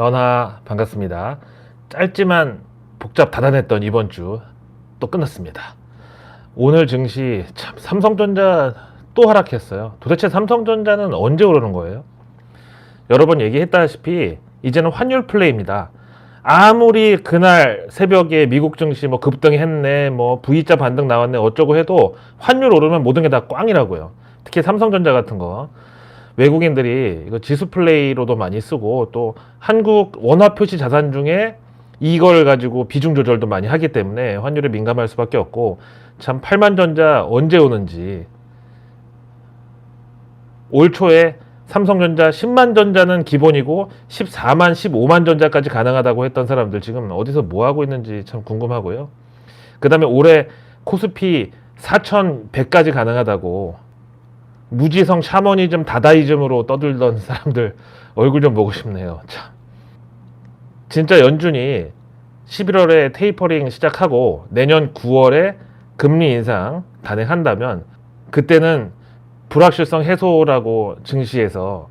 런하 반갑습니다. 짧지만 복잡 다단했던 이번 주 또 끝났습니다. 오늘 증시 참 삼성전자 또 하락했어요. 도대체 삼성전자는 언제 오르는 거예요? 여러 번 얘기했다시피 이제는 환율 플레이입니다. 아무리 그날 새벽에 미국 증시 뭐 급등했네, 뭐 V자 반등 나왔네 어쩌고 해도 환율 오르면 모든 게 다 꽝이라고요. 특히 삼성전자 같은 거 외국인들이 이거 지수 플레이로도 많이 쓰고 또 한국 원화 표시 자산 중에 이걸 가지고 비중 조절도 많이 하기 때문에 환율에 민감할 수밖에 없고, 참 8만전자 언제 오는지, 올 초에 삼성전자 10만전자는 기본이고 14만 15만전자까지 가능하다고 했던 사람들 지금 어디서 뭐 하고 있는지 참 궁금하고요. 그 다음에 올해 코스피 4100까지 가능하다고 무지성 샤머니즘 다다이즘으로 떠들던 사람들 얼굴 좀 보고 싶네요. 참. 진짜 연준이 11월에 테이퍼링 시작하고 내년 9월에 금리 인상 단행한다면 그때는 불확실성 해소라고 증시에서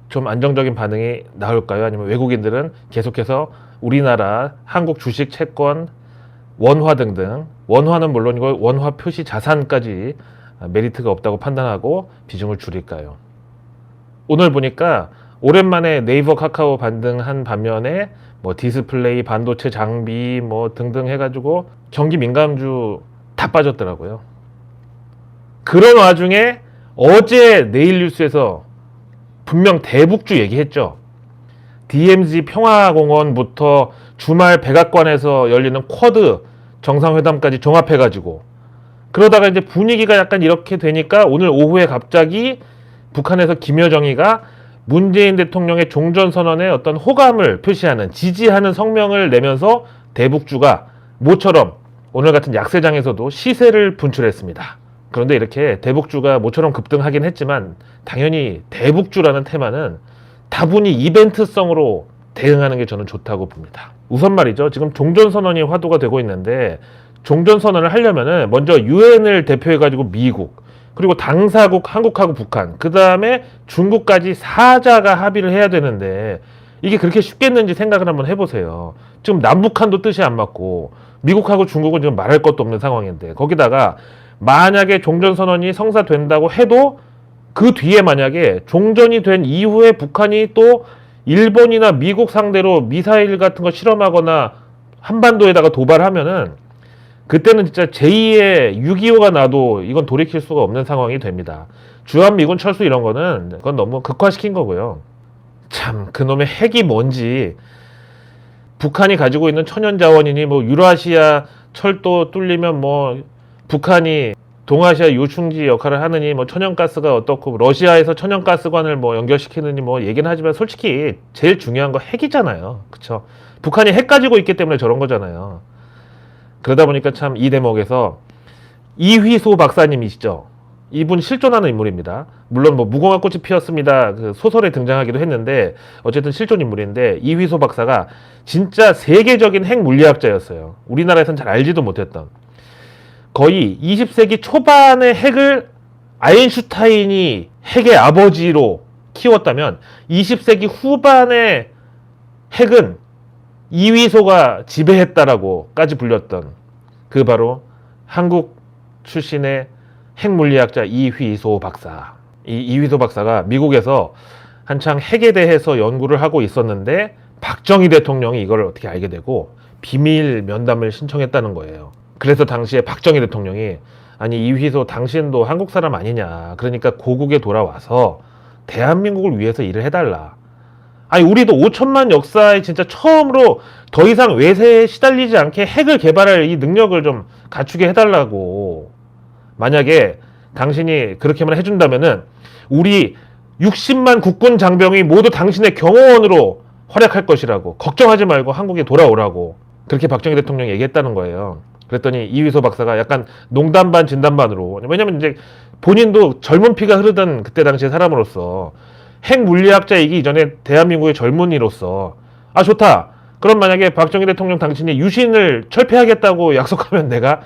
좀 안정적인 반응이 나올까요? 아니면 외국인들은 계속해서 우리나라 한국 주식, 채권, 원화 등등, 원화는 물론이고 원화 표시 자산까지 메리트가 없다고 판단하고 비중을 줄일까요? 오늘 보니까 오랜만에 네이버 카카오 반등한 반면에 뭐 디스플레이, 반도체 장비 뭐 등등 해가지고 경기 민감주 다 빠졌더라고요. 그런 와중에 어제 내일뉴스에서 분명 대북주 얘기했죠. DMZ 평화공원부터 주말 백악관에서 열리는 쿼드 정상회담까지 종합해가지고, 그러다가 이제 분위기가 약간 이렇게 되니까 오늘 오후에 갑자기 북한에서 김여정이가 문재인 대통령의 종전선언에 어떤 호감을 표시하는, 지지하는 성명을 내면서 대북주가 모처럼 오늘 같은 약세장에서도 시세를 분출했습니다. 그런데 이렇게 대북주가 모처럼 급등하긴 했지만 당연히 대북주라는 테마는 다분히 이벤트성으로 대응하는 게 저는 좋다고 봅니다. 우선 말이죠, 지금 종전선언이 화두가 되고 있는데 종전선언을 하려면은 먼저 유엔을 대표해가지고 미국, 그리고 당사국 한국하고 북한, 그 다음에 중국까지 4자가 합의를 해야 되는데 이게 그렇게 쉽겠는지 생각을 한번 해보세요. 지금 남북한도 뜻이 안 맞고 미국하고 중국은 지금 말할 것도 없는 상황인데, 거기다가 만약에 종전선언이 성사된다고 해도 그 뒤에 만약에 종전이 된 이후에 북한이 또 일본이나 미국 상대로 미사일 같은 거 실험하거나 한반도에다가 도발하면은 그때는 진짜 제2의 6.25가 나도 이건 돌이킬 수가 없는 상황이 됩니다. 주한미군 철수 이런 거는 그건 너무 극화시킨 거고요. 참, 그놈의 핵이 뭔지, 북한이 가지고 있는 천연자원이니 뭐 유라시아 철도 뚫리면 뭐 북한이 동아시아 요충지 역할을 하느니, 뭐 천연가스가 어떻고 러시아에서 천연가스관을 뭐 연결시키느니 뭐 얘기는 하지만 솔직히 제일 중요한 거 핵이잖아요. 그쵸? 북한이 핵 가지고 있기 때문에 저런 거잖아요. 그러다 보니까 참 이 대목에서 이휘소 박사님이시죠. 이분 실존하는 인물입니다. 물론 뭐 무궁화 꽃이 피었습니다 그 소설에 등장하기도 했는데 어쨌든 실존 인물인데, 이휘소 박사가 진짜 세계적인 핵 물리학자였어요. 우리나라에서는 잘 알지도 못했던, 거의 20세기 초반의 핵을 아인슈타인이 핵의 아버지로 키웠다면 20세기 후반의 핵은 이휘소가 지배했다라고까지 불렸던, 그 바로 한국 출신의 핵물리학자 이휘소 박사. 이 이휘소 박사가 미국에서 한창 핵에 대해서 연구를 하고 있었는데 박정희 대통령이 이걸 어떻게 알게 되고 비밀 면담을 신청했다는 거예요. 그래서 당시에 박정희 대통령이, 아니 이휘소 당신도 한국 사람 아니냐, 그러니까 고국에 돌아와서 대한민국을 위해서 일을 해달라. 아니 우리도 5천만 역사에 진짜 처음으로 더 이상 외세에 시달리지 않게 핵을 개발할 이 능력을 좀 갖추게 해달라고. 만약에 당신이 그렇게만 해준다면은 우리 60만 국군 장병이 모두 당신의 경호원으로 활약할 것이라고, 걱정하지 말고 한국에 돌아오라고, 그렇게 박정희 대통령이 얘기했다는 거예요. 그랬더니 이휘소 박사가 약간 농담 반 진담 반으로, 왜냐면 이제 본인도 젊은 피가 흐르던 그때 당시의 사람으로서, 핵 물리학자이기 이전에 대한민국의 젊은이로서, 아 좋다, 그럼 만약에 박정희 대통령 당신이 유신을 철폐하겠다고 약속하면 내가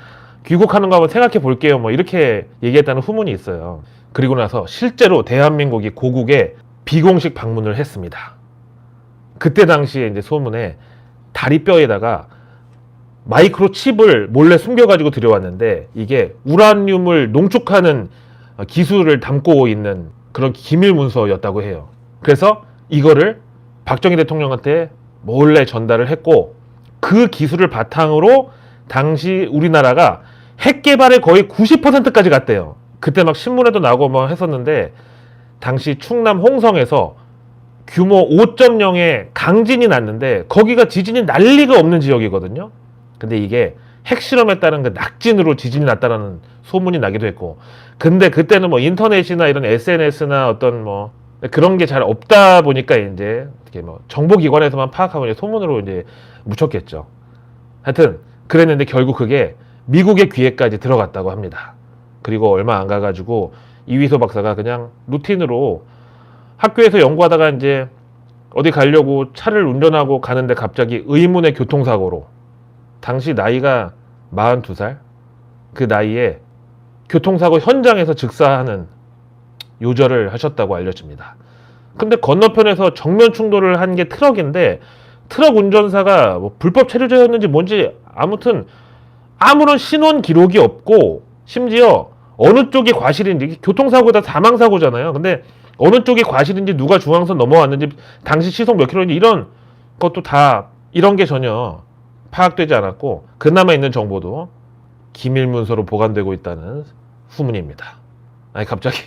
귀국하는 거 한번 생각해 볼게요, 뭐 이렇게 얘기했다는 후문이 있어요. 그리고 나서 실제로 대한민국이 고국에 비공식 방문을 했습니다. 그때 당시에 이제 소문에 다리뼈에다가 마이크로칩을 몰래 숨겨가지고 들여왔는데 이게 우라늄을 농축하는 기술을 담고 있는 그런 기밀 문서였다고 해요. 그래서 이거를 박정희 대통령한테 몰래 전달을 했고 그 기술을 바탕으로 당시 우리나라가 핵 개발에 거의 90%까지 갔대요. 그때 막 신문에도 나오고 뭐 했었는데 당시 충남 홍성에서 규모 5.0의 강진이 났는데 거기가 지진이 난리가 없는 지역이거든요. 근데 이게 핵실험에 따른 그 낙진으로 지진이 났다는 소문이 나기도 했고 근데 그때는 뭐 인터넷이나 이런 SNS나 어떤 뭐 그런 게 잘 없다 보니까 이제 어떻게 뭐 정보기관에서만 파악하고 이제 소문으로 이제 묻혔겠죠. 하여튼 그랬는데 결국 그게 미국의 귀에까지 들어갔다고 합니다. 그리고 얼마 안 가가지고 이휘소 박사가 그냥 루틴으로 학교에서 연구하다가 이제 어디 가려고 차를 운전하고 가는데 갑자기 의문의 교통사고로 당시 나이가 42살 그 나이에 교통사고 현장에서 즉사하는 요절을 하셨다고 알려집니다. 근데 건너편에서 정면 충돌을 한 게 트럭인데 트럭 운전사가 뭐 불법 체류자였는지 뭔지 아무튼 아무런 신원 기록이 없고 심지어 어느 쪽이 과실인지 교통사고다 사망사고잖아요. 근데 어느 쪽이 과실인지 누가 중앙선 넘어왔는지 당시 시속 몇 킬로인지 이런 것도 다 이런 게 전혀 파악되지 않았고 그나마 있는 정보도 기밀문서로 보관되고 있다는 후문입니다. 아니 갑자기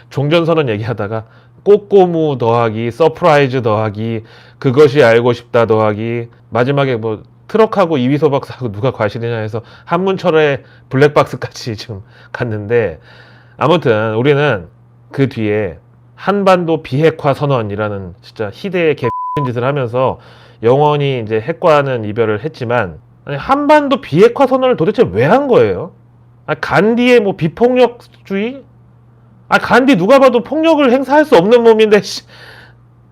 종전선언 얘기하다가 꼬꼬무 더하기 서프라이즈 더하기 그것이 알고 싶다 더하기 마지막에 뭐 트럭하고 이휘소 박사하고 누가 과실이냐 해서 한문철의 블랙박스까지 지금 갔는데 아무튼 우리는 그 뒤에 한반도 비핵화 선언이라는 진짜 희대의 개 짓을 하면서 영원히 이제 핵과는 이별을 했지만 아니, 한반도 비핵화 선언을 도대체 왜 한 거예요? 간디의 뭐 비폭력주의? 간디 누가 봐도 폭력을 행사할 수 없는 몸인데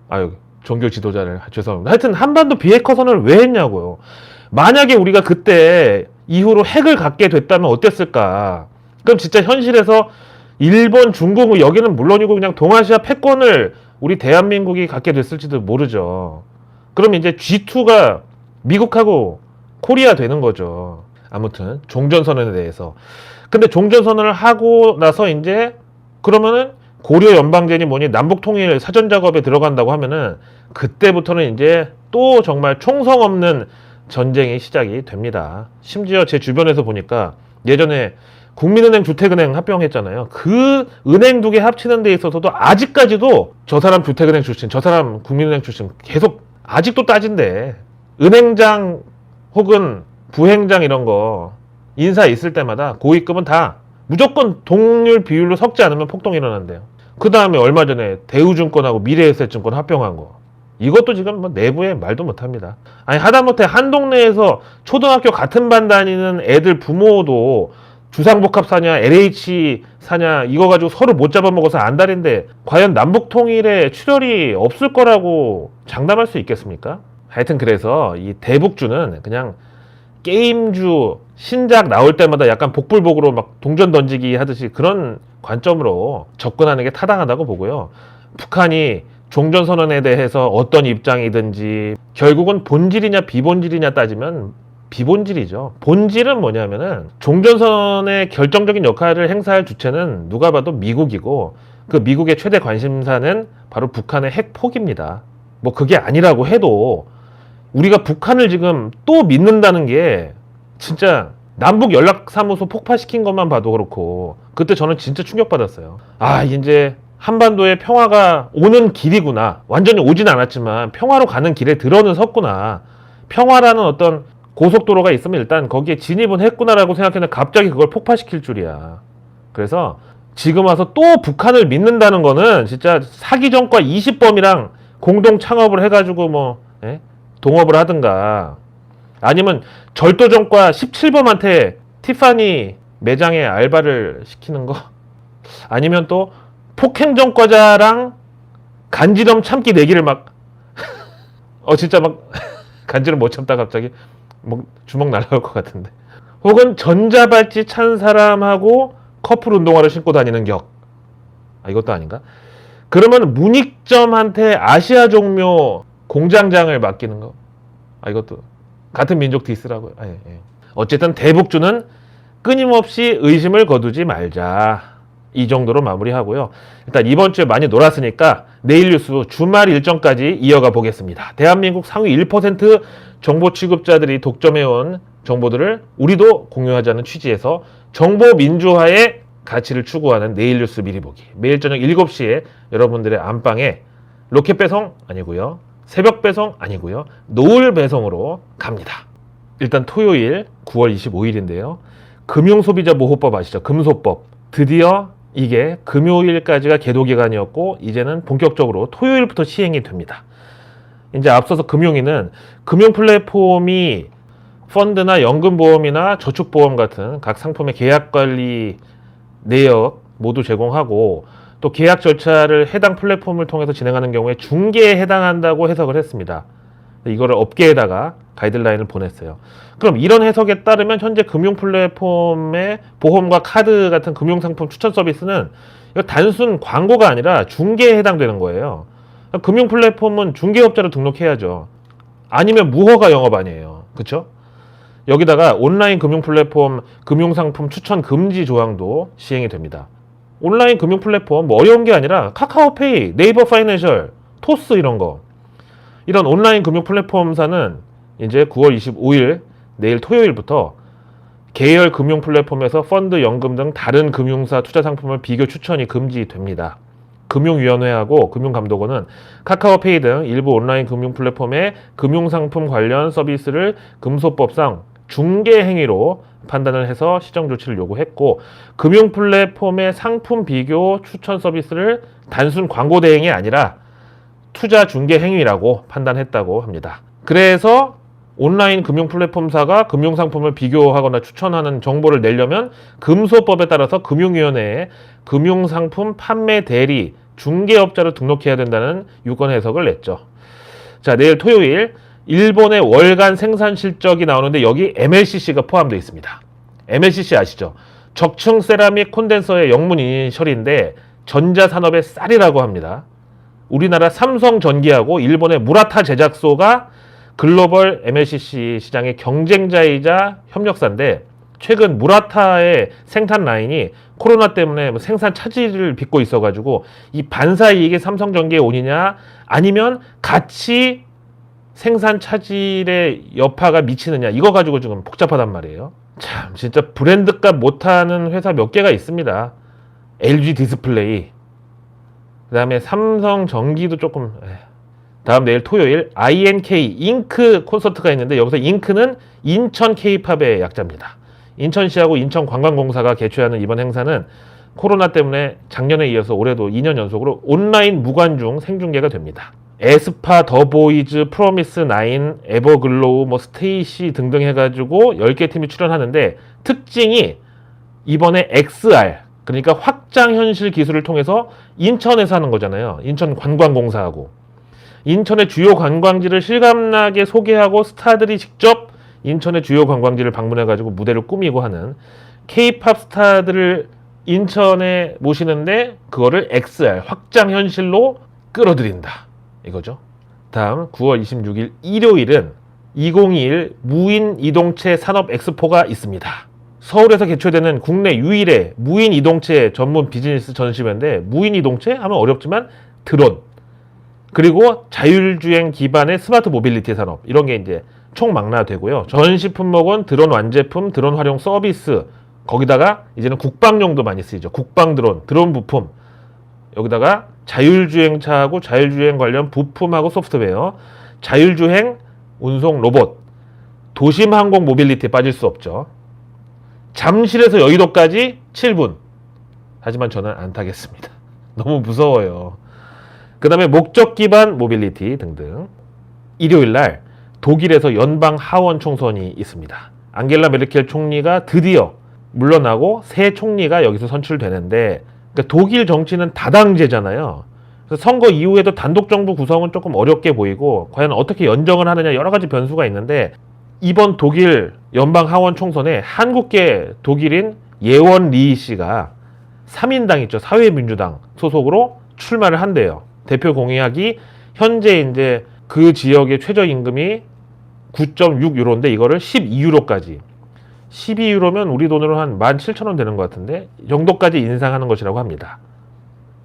아유 종교 지도자를 죄송합니다. 하여튼 한반도 비핵화 선언을 왜 했냐고요. 만약에 우리가 그때 이후로 핵을 갖게 됐다면 어땠을까? 그럼 진짜 현실에서 일본, 중국 여기는 물론이고 그냥 동아시아 패권을 우리 대한민국이 갖게 됐을지도 모르죠. 그럼 이제 G2가 미국하고 코리아 되는 거죠. 아무튼 종전선언에 대해서. 근데 종전선언을 하고 나서 이제 그러면은 고려 연방제니 뭐니 남북통일 사전 작업에 들어간다고 하면은 그때부터는 이제 또 정말 총성 없는 전쟁이 시작이 됩니다. 심지어 제 주변에서 보니까 예전에 국민은행 주택은행 합병했잖아요. 그 은행 두 개 합치는 데 있어서도 아직까지도 저 사람 주택은행 출신, 저 사람 국민은행 출신 계속 아직도 따진대. 은행장 혹은 부행장 이런 거 인사 있을 때마다 고위급은 다 무조건 동률 비율로 섞지 않으면 폭동이 일어난대요. 그 다음에 얼마 전에 대우증권하고 미래에셋증권 합병한 거. 이것도 지금 뭐 내부에 말도 못합니다. 아니 하다못해 한 동네에서 초등학교 같은 반 다니는 애들 부모도 주상복합 사냐 LH 사냐 이거 가지고 서로 못 잡아먹어서 안달인데 과연 남북통일에 출혈이 없을 거라고 장담할 수 있겠습니까? 하여튼 그래서 이 대북주는 그냥 게임주 신작 나올 때마다 약간 복불복으로 막 동전 던지기 하듯이 그런 관점으로 접근하는 게 타당하다고 보고요. 북한이 종전선언에 대해서 어떤 입장이든지 결국은 본질이냐 비본질이냐 따지면 비본질이죠. 본질은 뭐냐면은 종전선언의 결정적인 역할을 행사할 주체는 누가 봐도 미국이고 그 미국의 최대 관심사는 바로 북한의 핵 포기입니다. 뭐 그게 아니라고 해도 우리가 북한을 지금 또 믿는다는 게 진짜 남북 연락사무소 폭파시킨 것만 봐도 그렇고 그때 저는 진짜 충격받았어요. 이제 한반도에 평화가 오는 길이구나. 완전히 오진 않았지만 평화로 가는 길에 들어는 섰구나. 평화라는 어떤 고속도로가 있으면 일단 거기에 진입은 했구나라고 생각했는데 갑자기 그걸 폭파시킬 줄이야. 그래서 지금 와서 또 북한을 믿는다는 거는 진짜 사기 정과 20범이랑 공동 창업을 해가지고 뭐 동업을 하든가 아니면 절도정과 17범한테 티파니 매장에 알바를 시키는 거 아니면 또 폭행전과자랑 간지럼 참기 내기를 막 진짜 막 간지럼 못 참다 갑자기 뭐 주먹 날아올 것 같은데 혹은 전자발찌 찬 사람하고 커플 운동화를 신고 다니는 격 이것도 아닌가? 그러면 문익점한테 아시아 종묘 공장장을 맡기는 거. 이것도 같은 민족 디스라고요. 어쨌든 대북주는 끊임없이 의심을 거두지 말자. 이 정도로 마무리하고요. 일단 이번 주에 많이 놀았으니까 내일 뉴스 주말 일정까지 이어가 보겠습니다. 대한민국 상위 1% 정보 취급자들이 독점해온 정보들을 우리도 공유하자는 취지에서 정보 민주화의 가치를 추구하는 내일 뉴스 미리 보기. 매일 저녁 7시에 여러분들의 안방에 로켓 배송 아니고요. 새벽 배송 아니고요. 노을 배송으로 갑니다. 일단 토요일 9월 25일인데요. 금융소비자보호법 아시죠? 금소법. 드디어 이게 금요일까지가 계도 기간이었고 이제는 본격적으로 토요일부터 시행이 됩니다. 이제 앞서서 금융위는 금융 플랫폼이 펀드나 연금보험이나 저축보험 같은 각 상품의 계약관리 내역 모두 제공하고 또 계약 절차를 해당 플랫폼을 통해서 진행하는 경우에 중개에 해당한다고 해석을 했습니다. 이거를 업계에다가 가이드라인을 보냈어요. 그럼 이런 해석에 따르면 현재 금융 플랫폼의 보험과 카드 같은 금융상품 추천 서비스는 이거 단순 광고가 아니라 중개에 해당되는 거예요. 금융 플랫폼은 중개업자로 등록해야죠. 아니면 무허가 영업 아니에요. 그렇죠? 여기다가 온라인 금융 플랫폼 금융상품 추천 금지 조항도 시행이 됩니다. 온라인 금융 플랫폼 뭐 어려운 게 아니라 카카오페이, 네이버 파이낸셜, 토스 이런 거. 이런 온라인 금융 플랫폼사는 이제 9월 25일 내일 토요일부터 계열 금융 플랫폼에서 펀드, 연금 등 다른 금융사 투자 상품을 비교 추천이 금지됩니다. 금융위원회하고 금융감독원은 카카오페이 등 일부 온라인 금융 플랫폼의 금융상품 관련 서비스를 금소법상 중개 행위로 판단을 해서 시정 조치를 요구했고 금융 플랫폼의 상품 비교 추천 서비스를 단순 광고 대행이 아니라 투자 중개 행위라고 판단했다고 합니다. 그래서 온라인 금융 플랫폼사가 금융상품을 비교하거나 추천하는 정보를 내려면 금소법에 따라서 금융위원회에 금융상품 판매 대리 중개업자로 등록해야 된다는 유권 해석을 냈죠. 자, 내일 토요일 일본의 월간 생산 실적이 나오는데 여기 MLCC가 포함되어 있습니다. MLCC 아시죠? 적층 세라믹 콘덴서의 영문 이니셜인데 전자산업의 쌀이라고 합니다. 우리나라 삼성전기하고 일본의 무라타 제작소가 글로벌 MLCC 시장의 경쟁자이자 협력사인데 최근 무라타의 생산 라인이 코로나 때문에 생산 차질을 빚고 있어가지고 이 반사 이익이 삼성전기에 오느냐 아니면 같이 생산 차질의 여파가 미치느냐 이거 가지고 지금 복잡하단 말이에요. 참 진짜 브랜드값 못하는 회사 몇 개가 있습니다. LG 디스플레이, 그 다음에 삼성전기도 조금. 다음 내일 토요일 INK 잉크 콘서트가 있는데 여기서 잉크는 인천 K-팝의 약자입니다. 인천시하고 인천관광공사가 개최하는 이번 행사는 코로나 때문에 작년에 이어서 올해도 2년 연속으로 온라인 무관중 생중계가 됩니다. 에스파, 더보이즈, 프로미스9, 에버글로우, 스테이시 등등 해가지고 10개 팀이 출연하는데 특징이 이번에 XR 그러니까 확장현실 기술을 통해서 인천에서 하는 거잖아요. 인천관광공사하고 인천의 주요 관광지를 실감나게 소개하고 스타들이 직접 인천의 주요 관광지를 방문해가지고 무대를 꾸미고 하는 K-팝 스타들을 인천에 모시는데 그거를 XR 확장현실로 끌어들인다 이거죠. 다음 9월 26일 일요일은 2021 무인 이동체 산업 엑스포가 있습니다. 서울에서 개최되는 국내 유일의 무인 이동체 전문 비즈니스 전시회인데 무인 이동체 하면 어렵지만 드론 그리고 자율주행 기반의 스마트 모빌리티 산업 이런 게 이제 총망라되고요. 전시 품목은 드론 완제품, 드론 활용 서비스 거기다가 이제는 국방용도 많이 쓰이죠. 국방 드론, 드론 부품 여기다가 자율주행차하고 자율주행 관련 부품하고 소프트웨어 자율주행 운송 로봇 도심 항공 모빌리티 빠질 수 없죠. 잠실에서 여의도까지 7분 하지만 저는 안 타겠습니다. 너무 무서워요. 그 다음에 목적 기반 모빌리티 등등. 일요일날 독일에서 연방 하원 총선이 있습니다. 앙겔라 메르켈 총리가 드디어 물러나고 새 총리가 여기서 선출되는데 그러니까 독일 정치는 다당제잖아요. 그래서 선거 이후에도 단독 정부 구성은 조금 어렵게 보이고 과연 어떻게 연정을 하느냐 여러 가지 변수가 있는데 이번 독일 연방 하원 총선에 한국계 독일인 예원 리 씨가 3인당 있죠. 사회민주당 소속으로 출마를 한대요. 대표 공약이 현재 이제 그 지역의 최저임금이 9.6유로인데 이거를 12유로까지 12유로면 우리 돈으로 한 17,000원 되는 것 같은데 이 정도까지 인상하는 것이라고 합니다.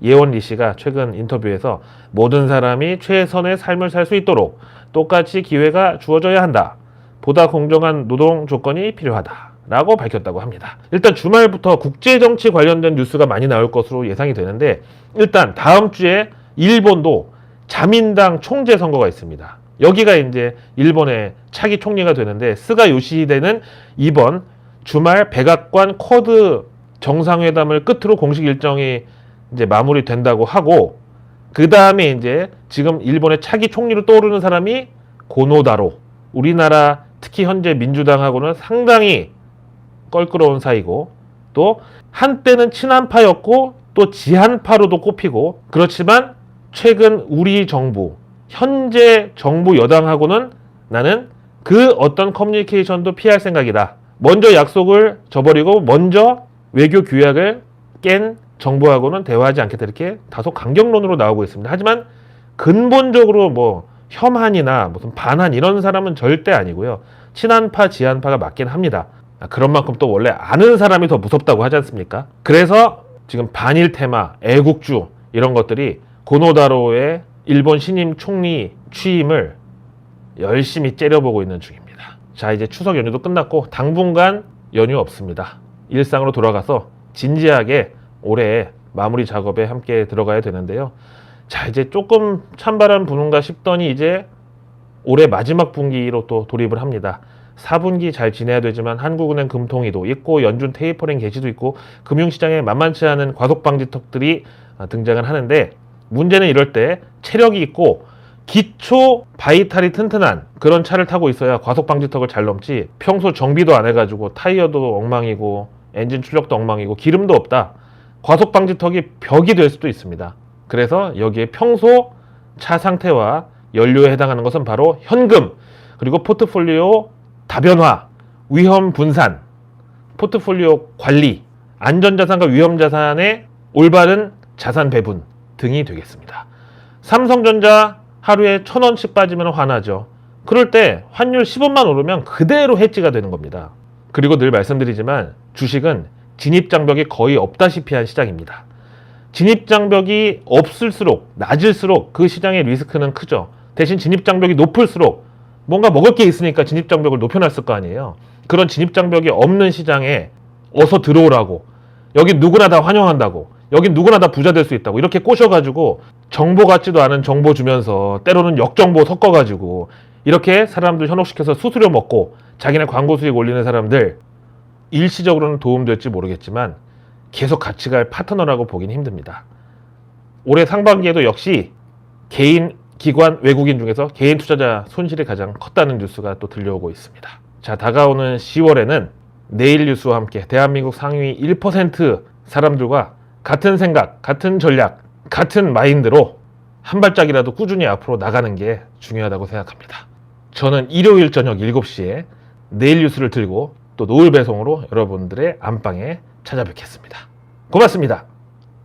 예원리 씨가 최근 인터뷰에서 모든 사람이 최선의 삶을 살 수 있도록 똑같이 기회가 주어져야 한다. 보다 공정한 노동 조건이 필요하다. 라고 밝혔다고 합니다. 일단 주말부터 국제정치 관련된 뉴스가 많이 나올 것으로 예상이 되는데 일단 다음 주에 일본도 자민당 총재 선거가 있습니다. 여기가 이제 일본의 차기 총리가 되는데 스가 요시히데는 이번 주말 백악관 쿼드 정상회담을 끝으로 공식 일정이 이제 마무리된다고 하고 그 다음에 이제 지금 일본의 차기 총리로 떠오르는 사람이 고노다로 우리나라 특히 현재 민주당하고는 상당히 껄끄러운 사이고 또 한때는 친한파였고 또 지한파로도 꼽히고 그렇지만 최근 우리 정부 현재 정부 여당하고는 나는 그 어떤 커뮤니케이션도 피할 생각이다. 먼저 약속을 저버리고 먼저 외교 규약을 깬 정부하고는 대화하지 않겠다 이렇게 다소 강경론으로 나오고 있습니다. 하지만 근본적으로 뭐 혐한이나 무슨 반한 이런 사람은 절대 아니고요. 친한파 지한파가 맞긴 합니다. 그런 만큼 또 원래 아는 사람이 더 무섭다고 하지 않습니까? 그래서 지금 반일 테마, 애국주 이런 것들이 고노다로의 일본 신임 총리 취임을 열심히 째려보고 있는 중입니다. 자, 이제 추석 연휴도 끝났고 당분간 연휴 없습니다. 일상으로 돌아가서 진지하게 올해 마무리 작업에 함께 들어가야 되는데요. 자, 이제 조금 찬바람 부는가 싶더니 이제 올해 마지막 분기로 또 돌입을 합니다. 4분기 잘 지내야 되지만 한국은행 금통위도 있고 연준 테이퍼링 개시도 있고 금융시장에 만만치 않은 과속방지턱들이 등장을 하는데 문제는 이럴 때 체력이 있고 기초 바이탈이 튼튼한 그런 차를 타고 있어야 과속방지턱을 잘 넘지 평소 정비도 안 해가지고 타이어도 엉망이고 엔진 출력도 엉망이고 기름도 없다. 과속방지턱이 벽이 될 수도 있습니다. 그래서 여기에 평소 차 상태와 연료에 해당하는 것은 바로 현금 그리고 포트폴리오 다변화, 위험 분산, 포트폴리오 관리, 안전자산과 위험자산의 올바른 자산 배분 등이 되겠습니다. 삼성전자 하루에 1,000원씩 빠지면 화나죠. 그럴 때 환율 10원만 오르면 그대로 해지가 되는 겁니다. 그리고 늘 말씀드리지만 주식은 진입장벽이 거의 없다시피 한 시장입니다. 진입장벽이 없을수록 낮을수록 그 시장의 리스크는 크죠. 대신 진입장벽이 높을수록 뭔가 먹을 게 있으니까 진입장벽을 높여놨을 거 아니에요. 그런 진입장벽이 없는 시장에 어서 들어오라고 여기 누구나 다 환영한다고 여기 누구나 다 부자 될 수 있다고 이렇게 꼬셔가지고 정보 같지도 않은 정보 주면서 때로는 역정보 섞어가지고 이렇게 사람들 현혹시켜서 수수료 먹고 자기네 광고 수익 올리는 사람들 일시적으로는 도움될지 모르겠지만 계속 같이 갈 파트너라고 보긴 힘듭니다. 올해 상반기에도 역시 개인 기관 외국인 중에서 개인 투자자 손실이 가장 컸다는 뉴스가 또 들려오고 있습니다. 자, 다가오는 10월에는 내일 뉴스와 함께 대한민국 상위 1% 사람들과 같은 생각, 같은 전략, 같은 마인드로 한 발짝이라도 꾸준히 앞으로 나가는 게 중요하다고 생각합니다. 저는 일요일 저녁 7시에 내일 뉴스를 들고 또 노을 배송으로 여러분들의 안방에 찾아뵙겠습니다. 고맙습니다.